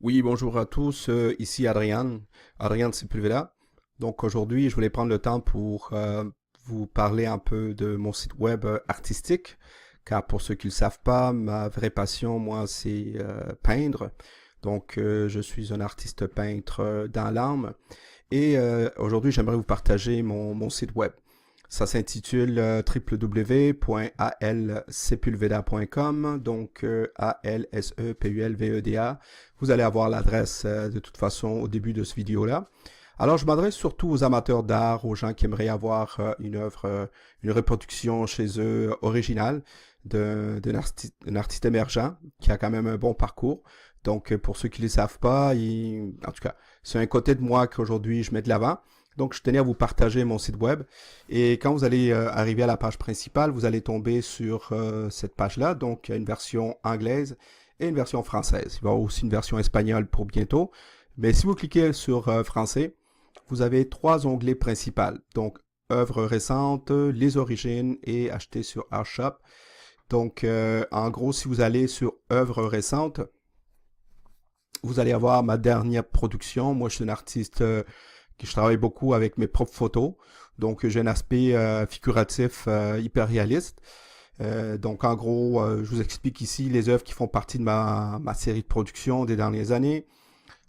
Oui, bonjour à tous, ici Adrian Sepulveda. Donc aujourd'hui, je voulais prendre le temps pour vous parler un peu de mon site web artistique, car pour ceux qui ne le savent pas, ma vraie passion, moi, c'est peindre. Donc je suis un artiste peintre dans l'âme et aujourd'hui, j'aimerais vous partager mon site web. Ça s'intitule www.alsepulveda.com, donc A-L-S-E-P-U-L-V-E-D-A. Vous allez avoir l'adresse de toute façon au début de ce vidéo-là. Alors, je m'adresse surtout aux amateurs d'art, aux gens qui aimeraient avoir une œuvre, une reproduction chez eux originale d'un artiste émergent qui a quand même un bon parcours. Donc, pour ceux qui ne le savent pas, en tout cas, c'est un côté de moi qu'aujourd'hui je mets de l'avant. Donc, je tenais à vous partager mon site web. Et quand vous allez arriver à la page principale, vous allez tomber sur cette page-là. Donc, il y a une version anglaise et une version française. Il va y avoir aussi une version espagnole pour bientôt. Mais si vous cliquez sur français, vous avez trois onglets principaux. Donc, œuvres récentes, les origines et acheter sur Artshop. Donc, en gros, si vous allez sur œuvres récentes, vous allez avoir ma dernière production. Moi, je suis un artiste je travaille beaucoup avec mes propres photos. Donc, j'ai un aspect figuratif hyper réaliste. Donc, en gros, je vous explique ici les œuvres qui font partie de ma série de production des dernières années,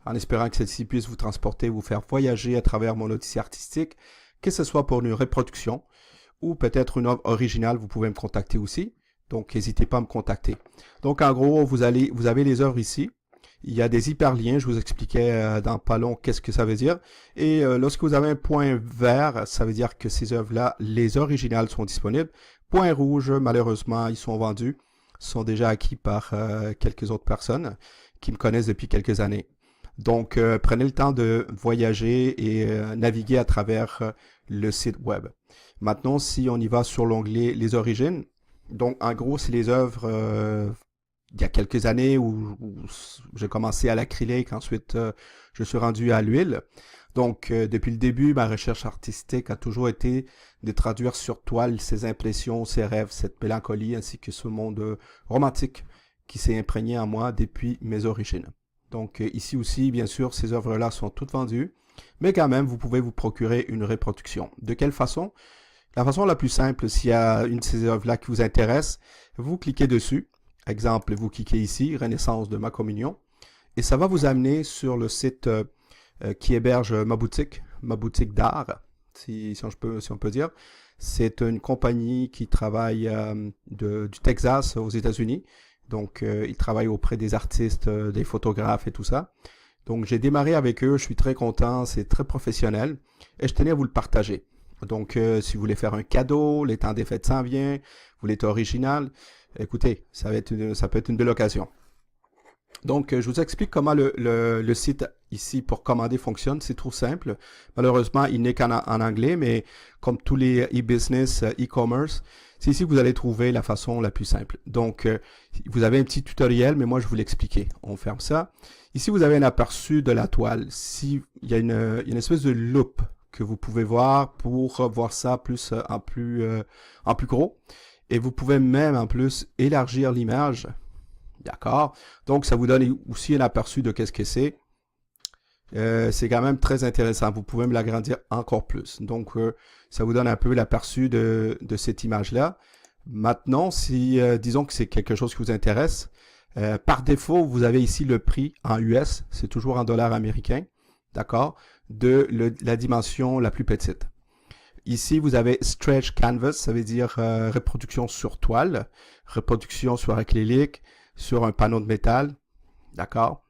en espérant que celle-ci puisse vous transporter, vous faire voyager à travers mon odyssée artistique, que ce soit pour une reproduction ou peut-être une œuvre originale, vous pouvez me contacter aussi. Donc, n'hésitez pas à me contacter. Donc, en gros, vous avez les œuvres ici. Il y a des hyperliens, je vous expliquais dans pas long qu'est-ce que ça veut dire. Et lorsque vous avez un point vert, ça veut dire que ces œuvres-là, les originales sont disponibles. Point rouge, malheureusement, ils sont vendus, sont déjà acquis par quelques autres personnes qui me connaissent depuis quelques années. Donc, prenez le temps de voyager et naviguer à travers le site web. Maintenant, si on y va sur l'onglet « Les origines », donc en gros, c'est les œuvres il y a quelques années où j'ai commencé à l'acrylique, ensuite je suis rendu à l'huile. Donc depuis le début, ma recherche artistique a toujours été de traduire sur toile ces impressions, ces rêves, cette mélancolie ainsi que ce monde romantique qui s'est imprégné en moi depuis mes origines. Donc ici aussi, bien sûr, ces œuvres-là sont toutes vendues, mais quand même, vous pouvez vous procurer une reproduction. De quelle façon? La façon la plus simple, s'il y a une de ces œuvres-là qui vous intéresse, vous cliquez dessus. Exemple, vous cliquez ici, Renaissance de ma communion, et ça va vous amener sur le site qui héberge ma boutique d'art, si on peut dire. C'est une compagnie qui travaille du Texas aux États-Unis. Donc, ils travaillent auprès des artistes, des photographes et tout ça. Donc, j'ai démarré avec eux, je suis très content, c'est très professionnel, et je tenais à vous le partager. Donc, si vous voulez faire un cadeau, les temps des fêtes s'en vient, vous voulez être original, écoutez, ça peut être une belle occasion. Donc, je vous explique comment le site ici pour commander fonctionne. C'est tout simple. Malheureusement, il n'est qu'en anglais, mais comme tous les e-business, e-commerce, c'est ici que vous allez trouver la façon la plus simple. Donc, vous avez un petit tutoriel, mais moi, je vais vous l'expliquer. On ferme ça. Ici, vous avez un aperçu de la toile. Il y a une espèce de loupe que vous pouvez voir pour voir ça en plus gros. Et vous pouvez même en plus élargir l'image. D'accord? Donc, ça vous donne aussi un aperçu de qu'est-ce que c'est. C'est quand même très intéressant. Vous pouvez me l'agrandir encore plus. Donc, ça vous donne un peu l'aperçu de cette image-là. Maintenant, si disons que c'est quelque chose qui vous intéresse, par défaut, vous avez ici le prix en US. C'est toujours en dollars américains. D'accord? De la dimension la plus petite. Ici, vous avez Stretch Canvas, ça veut dire reproduction sur toile, reproduction sur acrylique, sur un panneau de métal, d'accord?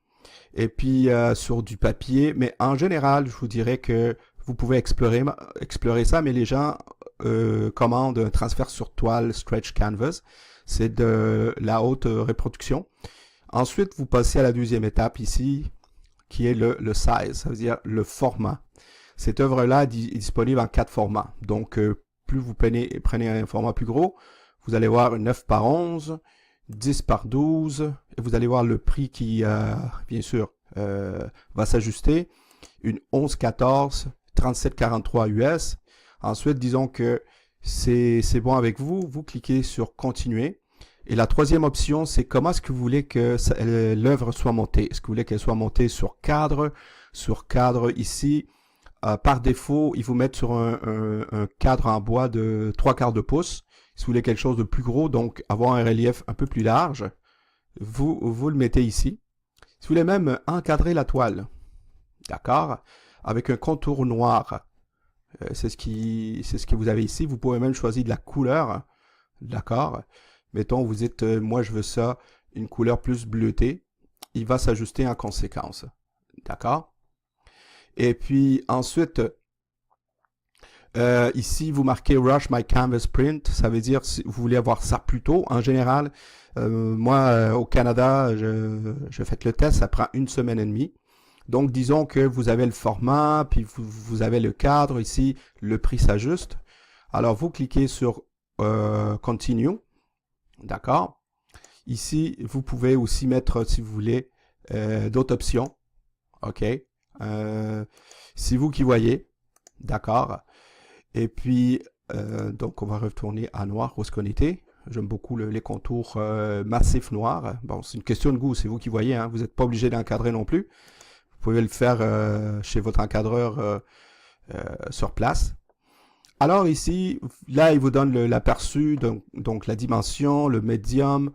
Et puis sur du papier, mais en général, je vous dirais que vous pouvez explorer ça, mais les gens commandent un transfert sur toile Stretch Canvas, c'est de la haute reproduction. Ensuite, vous passez à la deuxième étape ici, qui est le size, ça veut dire le format. Cette œuvre-là est disponible en 4 formats. Donc, plus vous prenez un format plus gros, vous allez voir 9 par 11, 10 par 12, et vous allez voir le prix qui, bien sûr, va s'ajuster. Une 11-14, 37-43 US. Ensuite, disons que c'est bon avec vous. Vous cliquez sur « Continuer ». Et la troisième option, c'est comment est-ce que vous voulez que l'œuvre soit montée. Est-ce que vous voulez qu'elle soit montée sur cadre ici. Par défaut, ils vous mettent sur un cadre en bois de 3/4 de pouce. Si vous voulez quelque chose de plus gros, donc avoir un relief un peu plus large, vous le mettez ici. Si vous voulez même encadrer la toile, d'accord, avec un contour noir, c'est ce que vous avez ici. Vous pouvez même choisir de la couleur, d'accord. Mettons, vous dites, moi je veux ça, une couleur plus bleutée. Il va s'ajuster en conséquence, d'accord. Et puis ensuite, ici, vous marquez Rush My Canvas Print. Ça veut dire si vous voulez avoir ça plus tôt. En général, moi, au Canada, je fais le test. Ça prend 1 semaine et demie. Donc, disons que vous avez le format, puis vous avez le cadre. Ici, le prix s'ajuste. Alors, vous cliquez sur Continue. D'accord. Ici, vous pouvez aussi mettre, si vous voulez, d'autres options. OK. C'est vous qui voyez. D'accord. Et puis, donc, on va retourner à noir où est-ce qu'on était. J'aime beaucoup les contours massifs noirs. Bon, c'est une question de goût, c'est vous qui voyez. Hein. Vous n'êtes pas obligé d'encadrer non plus. Vous pouvez le faire chez votre encadreur sur place. Alors ici, là, il vous donne l'aperçu, donc la dimension, le médium,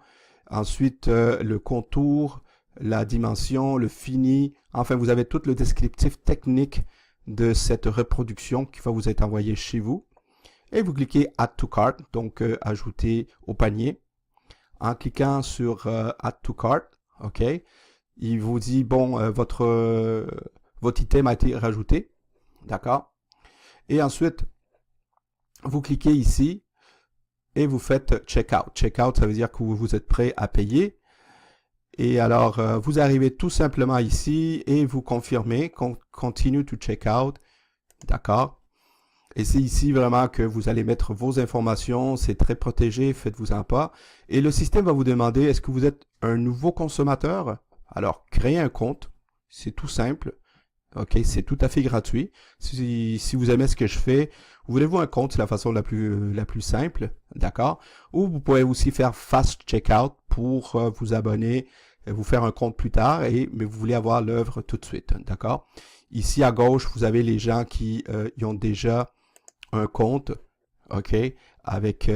ensuite le contour, la dimension, le fini. Enfin, vous avez tout le descriptif technique de cette reproduction qui va vous être envoyée chez vous. Et vous cliquez Add to Cart, donc ajouter au panier. En cliquant sur Add to Cart, OK, il vous dit, bon, votre item a été rajouté, d'accord. Et ensuite, vous cliquez ici et vous faites Checkout. Checkout, ça veut dire que vous êtes prêt à payer. Et alors, vous arrivez tout simplement ici et vous confirmez Continue to Checkout. D'accord. Et c'est ici vraiment que vous allez mettre vos informations. C'est très protégé, faites-vous-en pas. Et le système va vous demander, est-ce que vous êtes un nouveau consommateur? Alors, créez un compte. C'est tout simple. OK, c'est tout à fait gratuit. Si vous aimez ce que je fais, voulez-vous un compte, c'est la façon la plus simple, d'accord? Ou vous pouvez aussi faire Fast Checkout pour vous abonner, vous faire un compte plus tard, mais vous voulez avoir l'œuvre tout de suite, d'accord? Ici à gauche, vous avez les gens qui y ont déjà un compte, OK, avec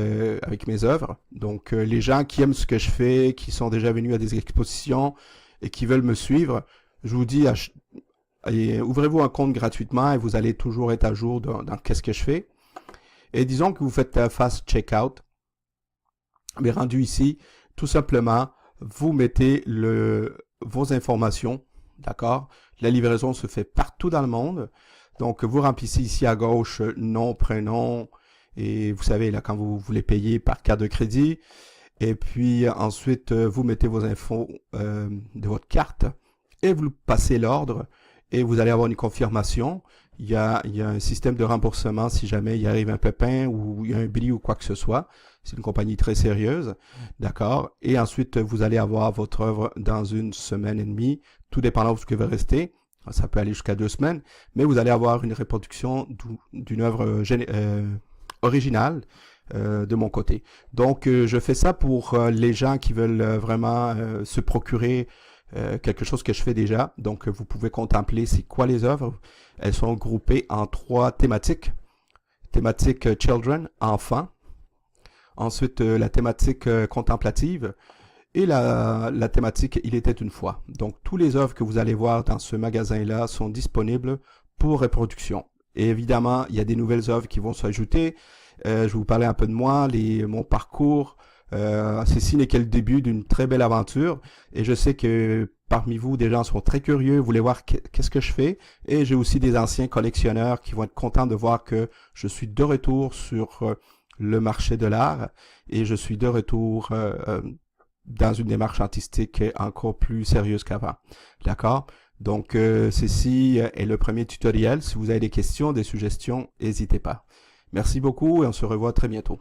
mes œuvres. Donc, les gens qui aiment ce que je fais, qui sont déjà venus à des expositions et qui veulent me suivre, je vous dis, ouvrez-vous un compte gratuitement et vous allez toujours être à jour dans qu'est-ce que je fais. Et disons que vous faites Fast Checkout. Mais rendu ici, tout simplement, vous mettez vos informations, d'accord? La livraison se fait partout dans le monde. Donc, vous remplissez ici à gauche nom, prénom, et vous savez, là, quand vous voulez payer par carte de crédit. Et puis, ensuite, vous mettez vos infos de votre carte et vous passez l'ordre. Et vous allez avoir une confirmation. Il y a un système de remboursement si jamais il arrive un pépin ou il y a un bris ou quoi que ce soit. C'est une compagnie très sérieuse, d'accord? Et ensuite, vous allez avoir votre œuvre dans 1 semaine et demie, tout dépendant de ce que vous restez. Ça peut aller jusqu'à 2 semaines, mais vous allez avoir une reproduction d'une œuvre originale de mon côté. Donc, je fais ça pour les gens qui veulent vraiment se procurer quelque chose que je fais déjà. Donc, vous pouvez contempler c'est quoi les œuvres. Elles sont groupées en 3 thématiques. Thématique Children, enfants. Ensuite, la thématique contemplative. Et la thématique Il était une fois. Donc, tous les œuvres que vous allez voir dans ce magasin-là sont disponibles pour reproduction. Et évidemment, il y a des nouvelles œuvres qui vont s'ajouter. Je vais vous parler un peu de moi, mon parcours. Ceci n'est que le début d'une très belle aventure et je sais que parmi vous, des gens sont très curieux, voulaient voir qu'est-ce que je fais et j'ai aussi des anciens collectionneurs qui vont être contents de voir que je suis de retour sur le marché de l'art et je suis de retour dans une démarche artistique encore plus sérieuse qu'avant. D'accord? Donc, ceci est le premier tutoriel. Si vous avez des questions, des suggestions, n'hésitez pas. Merci beaucoup et on se revoit très bientôt.